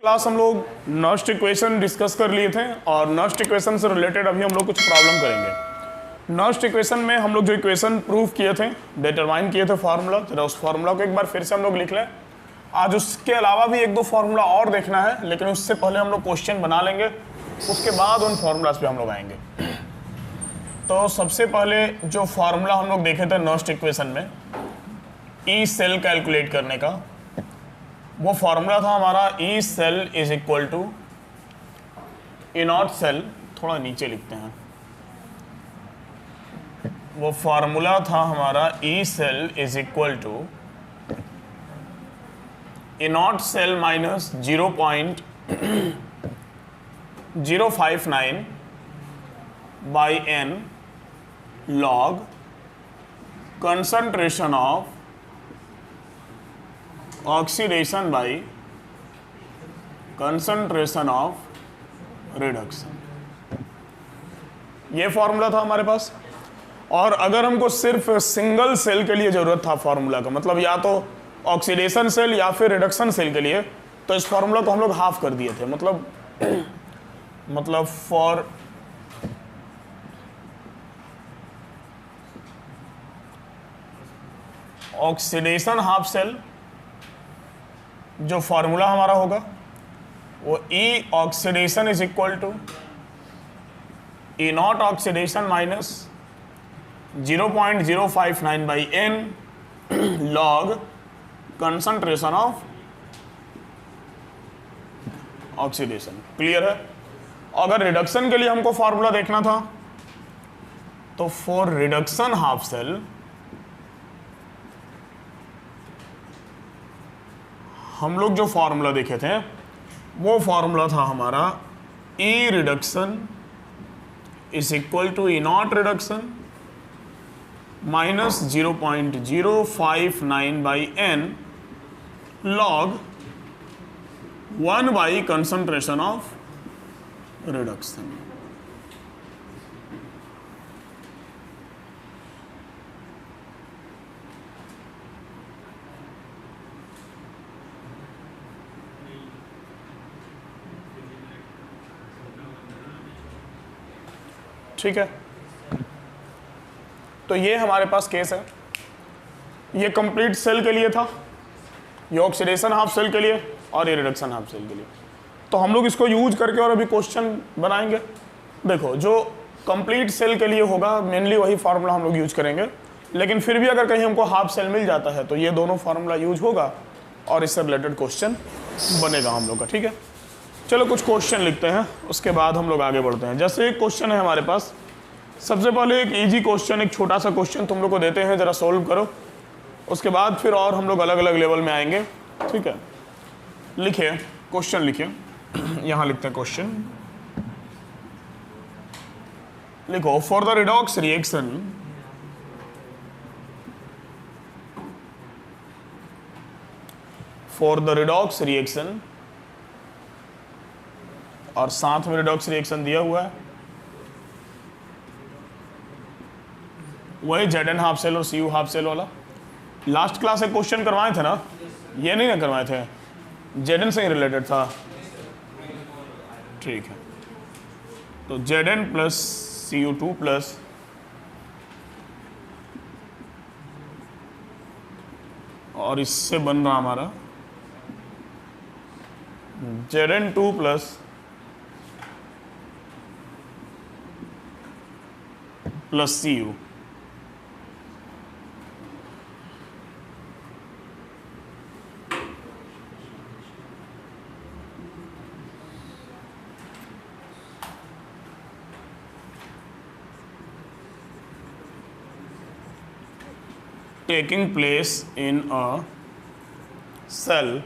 Class हम लोग नॉस्ट equation discuss कर लिए थे और नॉस्ट इक्वेशन से रिलेटेड अभी हम लोग कुछ प्रॉब्लम करेंगे। नॉस्ट इक्वेशन में हम लोग जो इक्वेशन प्रूव किए थे, डिटरमाइन किए थे फार्मूला, जरा उस फार्मूला को एक बार फिर से हम लोग लिख लें। आज उसके अलावा भी एक दो फार्मूला और देखना है, लेकिन उससे पहले हम लोग क्वेश्चन बना लेंगे, उसके बाद उन फार्मूलाज पे हम लोग आएंगे। तो सबसे पहले जो फार्मूला हम लोग देखे थे नॉस्ट इक्वेशन में, ई सेल कैलकुलेट करने का, वो फार्मूला था हमारा E cell is equal to E naught cell. थोड़ा नीचे लिखते हैं, वो फार्मूला था हमारा E cell is equal to E naught cell minus 0.059 by N log concentration of oxidation by concentration of reduction. ये फॉर्मूला था हमारे पास। और अगर हमको सिर्फ सिंगल सेल के लिए जरूरत था फार्मूला का, मतलब या तो ऑक्सीडेशन सेल या फिर रिडक्शन सेल के लिए, तो इस फार्मूला को हम लोग हाफ कर दिए थे। मतलब फॉर ऑक्सीडेशन हाफ सेल जो फार्मूला हमारा होगा वो E oxidation is equal to E not oxidation minus 0.059 by N log concentration of oxidation. Clear है? अगर रिडक्शन के लिए हमको फार्मूला देखना था तो फॉर रिडक्शन हाफ सेल हम लोग जो फार्मूला देखे थे वो फार्मूला था हमारा E reduction is equal to E not reduction minus 0.059 by N log 1 by concentration of reduction. ठीक है, तो ये हमारे पास केस है। ये कंप्लीट सेल के लिए था, ये ऑक्सीडेशन हाफ सेल के लिए और ये रिडक्शन हाफ सेल के लिए। तो हम लोग इसको यूज करके और अभी क्वेश्चन बनाएंगे। देखो, जो कंप्लीट सेल के लिए होगा मेनली वही फार्मूला हम लोग यूज करेंगे, लेकिन फिर भी अगर कहीं हमको हाफ सेल मिल जाता है तो ये दोनों फार्मूला यूज होगा और इससे रिलेटेड क्वेश्चन बनेगा हम लोग का। ठीक है, चलो कुछ क्वेश्चन लिखते हैं, उसके बाद हम लोग आगे बढ़ते हैं। जैसे एक क्वेश्चन है हमारे पास, सबसे पहले एक इजी क्वेश्चन, एक छोटा सा क्वेश्चन तुम लोग को देते हैं, जरा सोल्व करो। उसके बाद फिर और हम लोग अलग अलग लेवल में आएंगे। ठीक है, लिखिए क्वेश्चन, लिखिए यहाँ लिखते हैं क्वेश्चन। लिखो, फॉर द रिडॉक्स रिएक्शन और साथ में रिडॉक्स रिएक्शन दिया हुआ है, वही Zn हाफ सेल और Cu हाफ सेल वाला। लास्ट क्लास एक क्वेश्चन करवाए थे ना, ये नहीं ना करवाए थे, Zn से ही रिलेटेड था। ठीक है, तो Zn प्लस Cu2 प्लस और इससे बन रहा हमारा Zn2 plus Cu। taking place in a cell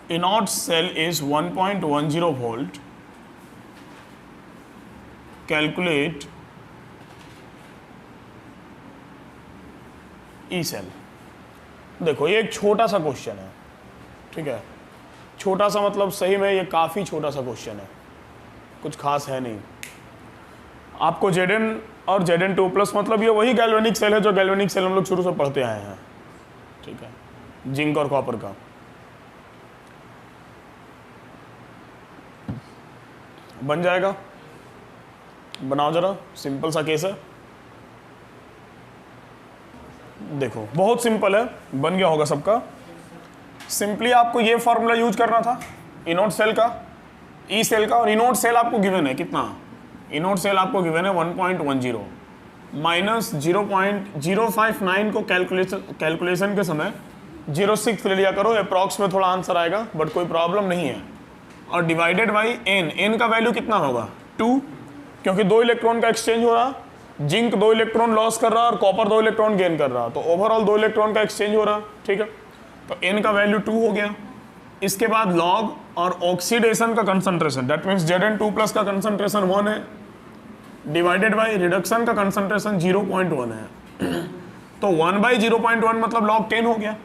E naught cell is 1.10 volt. Calculate E cell. देखो, ये एक छोटा सा क्वेश्चन है, ठीक है। छोटा सा मतलब सही में ये काफ़ी छोटा सा क्वेश्चन है, कुछ खास है नहीं। आपको Zn और Zn2 प्लस, मतलब ये वही गैल्वेनिक सेल है जो गैल्वेनिक सेल हम लोग शुरू से पढ़ते आए हैं, ठीक है, जिंक और कॉपर का। बन जाएगा, बनाओ जरा, सिंपल सा केस है, देखो बहुत सिंपल है, बन गया होगा सबका। सिंपली आपको ये फॉर्मूला यूज करना था इनोड सेल का, ई सेल का, और इनोड सेल आपको गिवन है कितना, इनोड सेल आपको गिवन है 1.10 माइनस 0.059 को कैलकुलेशन के समय 0.6 ले लिया करो, अप्रॉक्स में थोड़ा आंसर आएगा बट कोई प्रॉब्लम नहीं है, और डिवाइडेड बाई एन का वैल्यू कितना होगा 2, क्योंकि 2 इलेक्ट्रॉन का एक्सचेंज हो रहा, जिंक 2 इलेक्ट्रॉन लॉस कर रहा और कॉपर 2 इलेक्ट्रॉन गेन कर रहा, तो ओवरऑल 2 इलेक्ट्रॉन का एक्सचेंज हो रहा, ठीक है, तो एन का वैल्यू 2 हो गया। इसके बाद लॉग और ऑक्सीडेशन का concentration, that means Zn2 plus का कंसंट्रेशन 1 है, डिवाइडेड बाई रिडक्शन का कंसंट्रेशन 0.1 है, तो 1/0.1 मतलब लॉग 10 हो गया,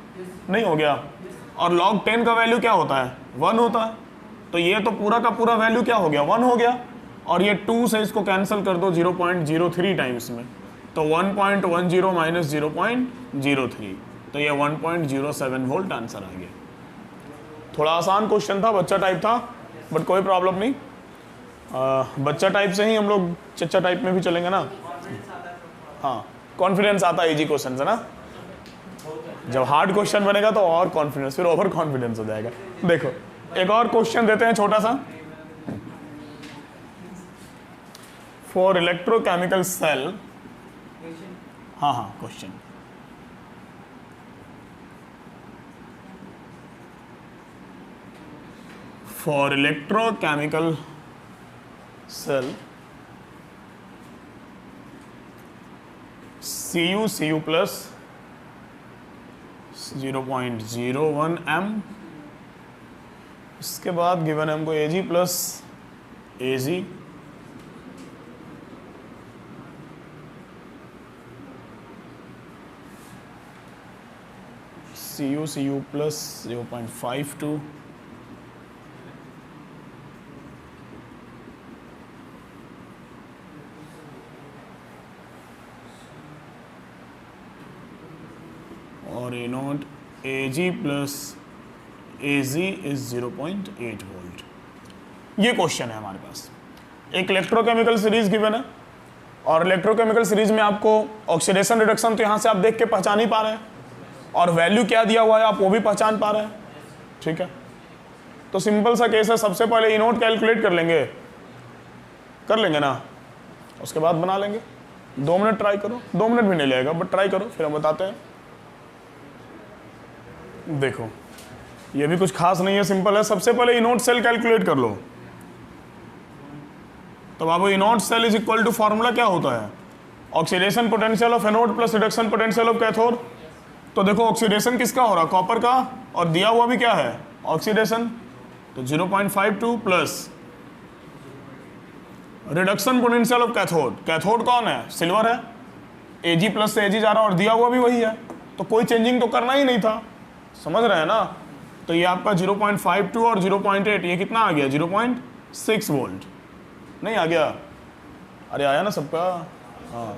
नहीं हो गया, और लॉग 10 का वैल्यू क्या होता है 1 होता है, तो ये तो पूरा का पूरा वैल्यू क्या हो गया 1 हो गया, और ये 2 से इसको कैंसिल कर दो 0.03 टाइम्स में, तो 1.10 माइनस 0.03, तो ये 1.07 वोल्ट आंसर आ गया। थोड़ा आसान क्वेश्चन था, बच्चा टाइप था, बट कोई प्रॉब्लम नहीं, बच्चा टाइप से ही हम लोग चच्चा टाइप में भी चलेंगे ना। हाँ, कॉन्फिडेंस आता है इजी क्वेश्चन से ना, जब हार्ड क्वेश्चन बनेगा तो और कॉन्फिडेंस, फिर ओवर कॉन्फिडेंस हो जाएगा। देखो एक और क्वेश्चन देते हैं छोटा सा, फॉर इलेक्ट्रोकेमिकल सेल, हाँ question, for electrochemical cell Cu plus 0.01 m, इसके बाद गिवन है हमको Ag plus Ag, Cu plus 0.52, और E not Ag plus Az is 0.8 volt. ये क्वेश्चन है हमारे पास, एक इलेक्ट्रोकेमिकल सीरीज गिवन है, और इलेक्ट्रोकेमिकल सीरीज में आपको ऑक्सीडेशन रिडक्शन तो यहाँ से आप देख के पहचान ही पा रहे हैं, और वैल्यू क्या दिया हुआ है आप वो भी पहचान पा रहे हैं, ठीक है। तो सिंपल सा केस है, सबसे पहले इनोड कैलकुलेट कर लेंगे ना, उसके बाद बना लेंगे। 2 मिनट ट्राई करो, 2 मिनट भी नहीं लगेगा बट ट्राई करो, फिर हम बताते हैं। देखो ये भी कुछ खास नहीं है, सिंपल है। सबसे पहले इनोड सेल कैलकुलेट कर लो, तो बाबू E anode cell is equal to formula क्या होता है, oxidation potential of anode plus reduction potential of cathode. तो देखो ऑक्सीडेशन किसका हो रहा, कॉपर का, और दिया हुआ भी क्या है ऑक्सीडेशन, तो 0.52 plus reduction potential of cathode, cathode कौन है सिल्वर है, Ag प्लस से Ag जा रहा और दिया हुआ भी वही है, तो कोई चेंजिंग तो करना ही नहीं था, समझ रहे हैं ना। तो ये आपका 0.52 और 0.8, ये कितना आ गया 0.6 वोल्ट, नहीं आ गया, अरे आया ना सबका, हाँ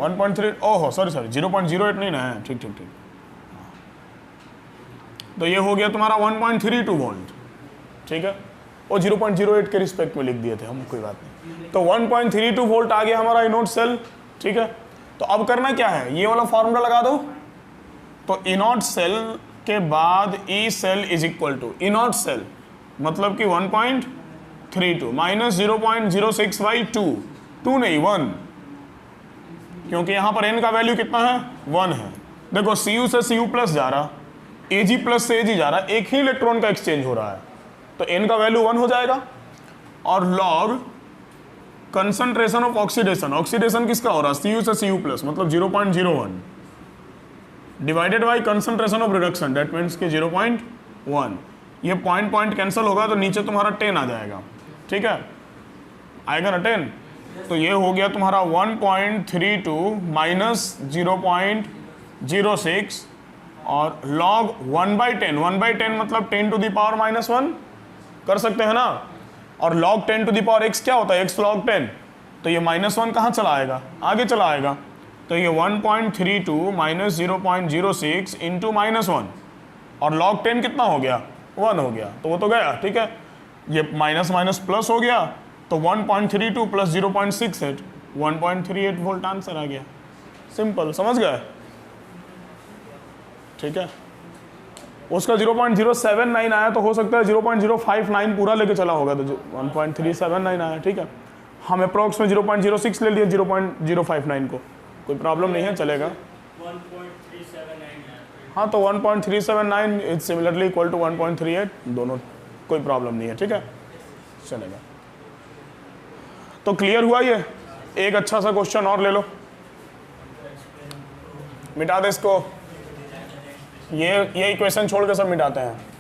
1.3, ओहो सॉरी 0.08 नहीं ना है, ठीक। तो ये हो गया तुम्हारा 1.32 वोल्ट, ठीक है, और 0.08 के रिस्पेक्ट में लिख दिए थे हम, कोई बात नहीं। तो 1.32 वोल्ट आ गया हमारा इनोड सेल, ठीक है। तो अब करना क्या है, ये वाला फॉर्मूला लगा दो, तो इनोड सेल के बाद E cell is equal to anode cell मतलब कि 1.32 माइनस 0.06/2, 2 नहीं 1, क्योंकि यहां पर n का वैल्यू कितना है 1 है। देखो Cu से Cu प्लस जा रहा, Ag प्लस से Ag जा रहा, एक ही इलेक्ट्रॉन का एक्सचेंज हो रहा है, तो n का वैल्यू 1 हो जाएगा। और log concentration of oxidation, oxidation किसका हो रहा है Cu से Cu प्लस मतलब 0.01 divided by concentration of reduction, that means कि 0.1, ये पॉइंट कैंसिल होगा तो नीचे तुम्हारा 10 आ जाएगा, ठीक है, आएगा ना 10। तो ये हो गया तुम्हारा 1.32 माइनस 0.06 और लॉग 1/10, 1/10 मतलब 10 टू द पावर -1 कर सकते हैं ना, और log 10 to the power x क्या होता है, x log 10, तो ये -1 कहाँ चला आएगा, आगे चला आएगा। तो ये 1.32 माइनस 0.06 इंटू -1 और log 10 कितना हो गया, 1 हो गया, तो वो तो गया, ठीक है। ये माइनस माइनस प्लस हो गया, तो 1.32 प्लस 0.68 1.38 वोल्ट आंसर आ गया। सिंपल, समझ गए, ठीक है। उसका 0.079 आया तो हो सकता है 0.059 पूरा लेके चला होगा, तो 1.379 आया, ठीक है। हम अप्रोक्स में 0.06 ले लिए 0.059 को, कोई प्रॉब्लम नहीं है, चलेगा। 1.379 हाँ, तो 1.379 इज सिमिलरली इक्वल टू 1.38, दोनों कोई प्रॉब्लम नहीं है, ठीक है, चलेगा। तो क्लियर हुआ ये। एक अच्छा सा क्वेश्चन और ले लो, मिटा दे इसको, ये इक्वेशन छोड़ के सब मिटाते हैं।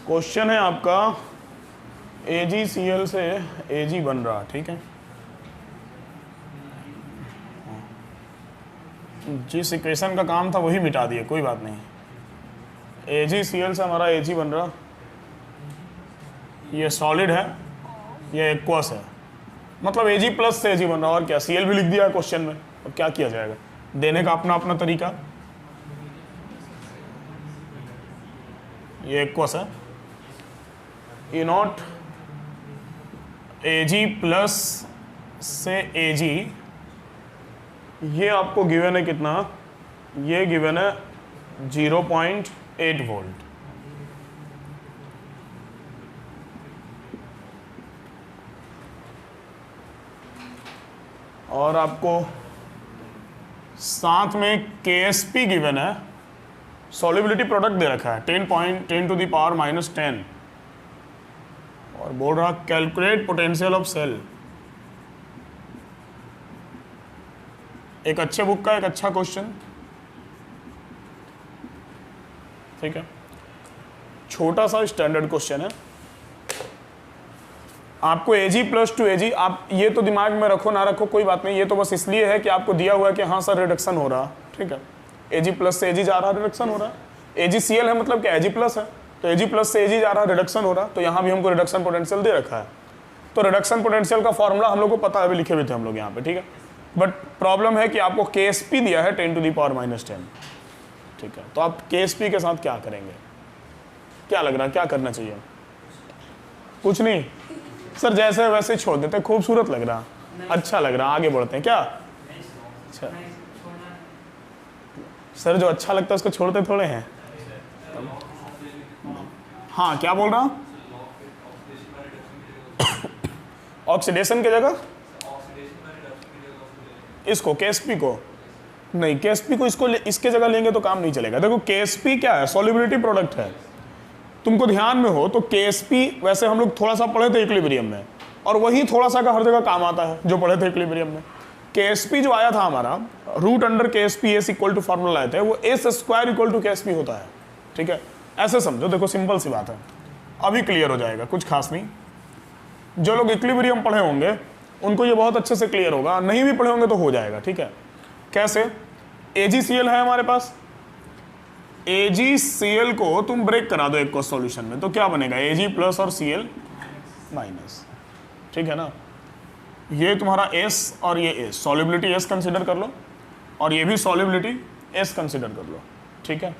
क्वेश्चन है आपका AgCl से Ag बन रहा, ठीक है। जिस इक्वेशन का काम था वही मिटा दिए, कोई बात नहीं। AgCl से हमारा Ag बन रहा, ये सॉलिड है, ये एक्वस है, मतलब Ag प्लस से Ag बन रहा, और क्या, Cl भी लिख दिया है क्वेश्चन में, अब क्या किया जाएगा, देने का अपना अपना तरीका। ये एक्वस है, E नॉट Ag प्लस से Ag, ये आपको गिवन है कितना, ये गिवन है 0.8 वोल्ट। और आपको साथ में KSP गिवन है, सॉल्युबिलिटी प्रोडक्ट दे रखा है 10 टू द पावर -10, और बोल रहा कैलकुलेट पोटेंशियल ऑफ सेल। एक अच्छे बुक का एक अच्छा क्वेश्चन, ठीक है, छोटा सा स्टैंडर्ड क्वेश्चन है। आपको Ag प्लस टू Ag, आप ये तो दिमाग में रखो ना रखो कोई बात नहीं, ये तो बस इसलिए है कि आपको दिया हुआ है कि हाँ सर रिडक्शन हो रहा, ठीक है। Ag प्लस से Ag जा रहा, रिडक्शन हो रहा। AgCl है मतलब क्या, Ag प्लस है, तो Ag प्लस से Ag जा रहा, रिडक्शन हो रहा, तो यहाँ भी हमको रिडक्शन पोटेंशियल दे रखा है। तो रिडक्शन पोटेंशियल का फॉर्मूला हम लोग को पता है, अभी लिखे हुए थे हम लोग यहाँ पे, ठीक है। बट प्रॉब्लम है कि आपको KSP दिया है 10 टू द पावर -10, ठीक है। तो आप KSP के साथ क्या करेंगे, क्या लग रहा है, क्या करना चाहिए? कुछ नहीं सर, जैसे वैसे छोड़ देते, खूबसूरत लग रहा, अच्छा लग रहा, आगे बढ़ते हैं क्या? अच्छा सर, जो अच्छा लगता है उसको छोड़ते थोड़े हैं। हाँ, क्या बोल रहा हूँ? ऑक्सीडेशन की जगह इसको, KSP को नहीं, KSP को इसके जगह लेंगे तो काम नहीं चलेगा। देखो KSP क्या है, सॉल्युबिलिटी प्रोडक्ट है। तुमको ध्यान में हो तो KSP वैसे हम लोग थोड़ा सा पढ़े थे इक्विलिब्रियम में, और वही थोड़ा सा का हर जगह काम आता है जो पढ़े थे इक्विलिब्रियम में। KSP जो आया था हमारा, root under KSP S equal to formula लाए थे, वो S square equal to KSP होता है, ठीक है। ऐसे समझो, देखो सिंपल सी बात है, अभी क्लियर हो जाएगा, कुछ खास नहीं। जो लोग इक्विलिब्रियम पढ़े होंगे उनको ये बहुत अच्छे से क्लियर होगा, नहीं भी पढ़े होंगे तो हो जाएगा, ठीक है। कैसे? AgCl है हमारे पास, AgCl को तुम ब्रेक करा दो एक को सॉल्यूशन में, तो क्या बनेगा, Ag प्लस और Cl माइनस, ठीक है ना। ये तुम्हारा S और ये S, सॉल्युबिलिटी S कंसिडर कर लो, और ये भी सॉल्युबिलिटी S कंसिडर कर लो, ठीक है।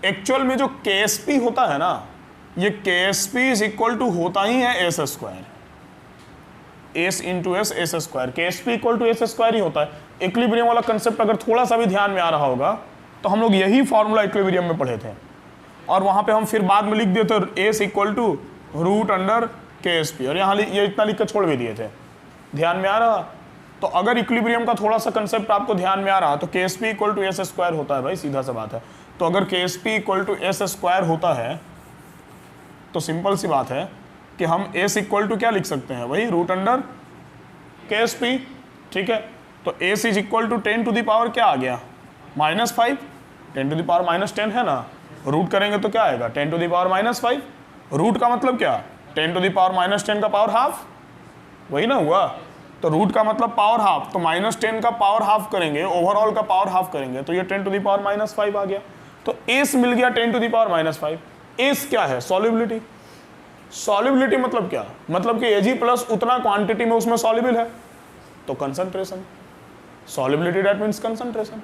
एक्चुअल में जो KSP होता है ना, ये KSP इज इक्वल टू होता ही है S square, S into S, S square. KSP equal to S square ही होता है। इक्विलिब्रियम वाला कंसेप्ट अगर थोड़ा सा भी ध्यान में आ रहा होगा तो हम लोग यही फॉर्मूला इक्विलिब्रियम में पढ़े थे, और वहाँ पे हम फिर बाद में लिख दिए थे S equal to root under KSP, और यहाँ ये इतना लिख कर छोड़ भी दिए थे। ध्यान में आ रहा? तो अगर इक्विलिब्रियम का थोड़ा सा कंसेप्ट आपको ध्यान में आ रहा तो KSP equal to S square होता है भाई, सीधा सा बात है। तो अगर KSP equal to S square होता है तो सिंपल सी बात है कि हम S इक्वल टू क्या लिख सकते हैं, वही रूट अंडर KSP, ठीक है। तो S is equal to 10 to the power क्या आ गया, -5, 10 टू द पावर -10 है ना, रूट करेंगे तो क्या आएगा, 10 टू द पावर -5। रूट का मतलब क्या, 10 to the power -10 का पावर हाफ, वही ना हुआ। तो रूट का मतलब पावर हाफ, तो -10 का पावर हाफ करेंगे, ओवरऑल का पावर हाफ करेंगे, तो ये 10 to the power -5 आ गया। तो एस मिल गया 10 to the power -5। एस क्या है? सॉल्युबिलिटी। सॉल्युबिलिटी मतलब क्या? मतलब कि Ag प्लस उतना क्वांटिटी में उसमें सॉल्युबल है, तो concentration. Solubility that means concentration,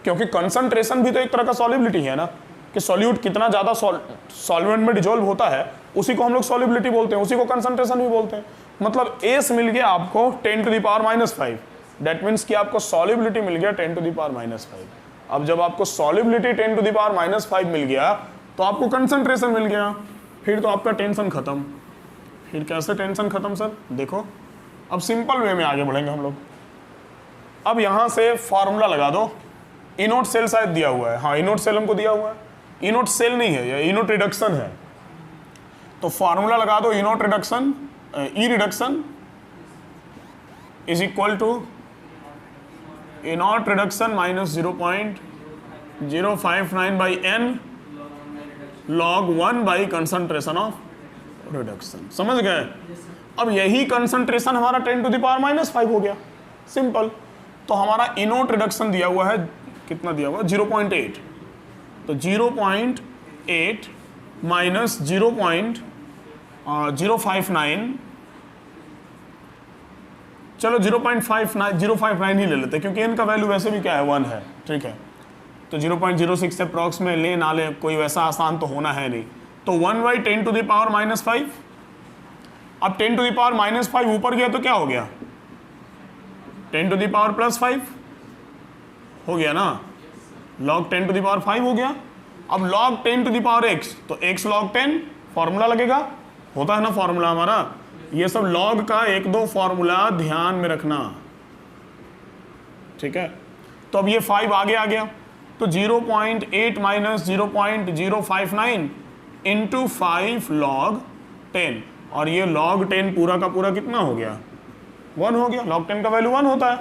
क्योंकि कंसंट्रेशन भी तो एक तरह का सॉल्युबिलिटी है ना, कि सॉल्यूट कितना ज़्यादा सॉल्वेंट में डिजोल्व होता है उसी को हम लोग सॉल्युबिलिटी बोलते हैं, उसी को कंसंट्रेशन भी बोलते हैं। मतलब एस मिल गया आपको 10 to the power -5, that means कि आपको सॉल्युबिलिटी मिल गया 10 to the power -5। अब जब आपको सॉल्युबिलिटी 10 to the power -5 मिल गया तो आपको कंसंट्रेशन मिल गया, फिर तो आपका टेंशन खत्म। फिर कैसे टेंशन खत्म सर? देखो अब सिंपल वे में आगे बढ़ेंगे हम लोग। अब यहाँ से फॉर्मूला लगा दो। इनोट सेल शायद दिया हुआ है, हाँ इनोट सेल हमको दिया हुआ है, इनोट सेल नहीं है, यह इनोट रिडक्शन है। तो फॉर्मूला लगा दो, E naught reduction, E reduction is equal to E naught reduction minus 0.059 by n log 1 by concentration of reduction. समझ गए? अब यही कंसंट्रेशन हमारा 10 to the power -5 हो गया, सिंपल। तो हमारा इनोट रिडक्शन दिया हुआ है, कितना दिया हुआ? 0.8। तो 0.8 माइनस 0.059, चलो 0.59 ही ले लेते क्योंकि इनका वैल्यू वैसे भी क्या है 1 है, ठीक है। तो 0.06 से अप्रॉक्स में ले ना ले, कोई वैसा आसान तो होना है नहीं। तो 1 बाई 10 to the power -5। अब 10 to the power -5 ऊपर गया तो क्या हो गया? 10 to the power +5 हो गया ना, log 10 to the power 5 हो गया। अब log 10 to the power x, तो x log 10 फॉर्मूला लगेगा, होता है ना फॉर्मूला हमारा। ये सब log का 1-2 फॉर्मूला ध्यान में रखना, ठीक है। तो अब ये 5 आगे आ गया, तो 0.8 माइनस 0.059 इंटू 5 log 10, और ये log 10 पूरा का पूरा कितना हो गया? 1 हो गया। log 10 का वैल्यू 1 होता है,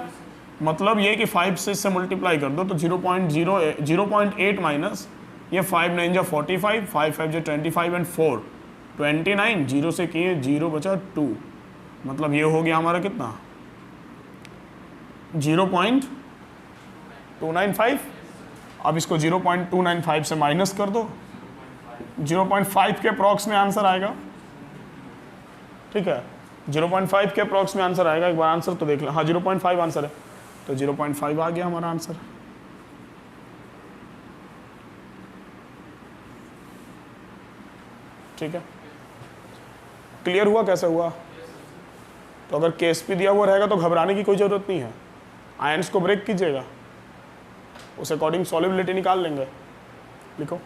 मतलब ये कि 5 से इससे मल्टीप्लाई कर दो तो 0.8 माइनस ये 5 9 जा 45, 5 5 जा 25 एंड 4 29, 0 से किए 0 बचा 2, मतलब ये हो गया हमारा कितना? 0.295। अब इसको 0.295 से माइनस कर दो, 0.5 के अप्रॉक्स में आंसर आएगा, ठीक है। 0.5 के अप्रॉक्स में आंसर आएगा, एक बार आंसर तो देख लो। हाँ 0.5 आंसर है, तो 0.5 आ गया हमारा आंसर, ठीक है। क्लियर हुआ कैसे हुआ? तो अगर केएसपी दिया हुआ रहेगा तो घबराने की कोई ज़रूरत नहीं है, आयंस को ब्रेक कीजिएगा, उस अकॉर्डिंग सॉल्युबिलिटी निकाल लेंगे। लिखो।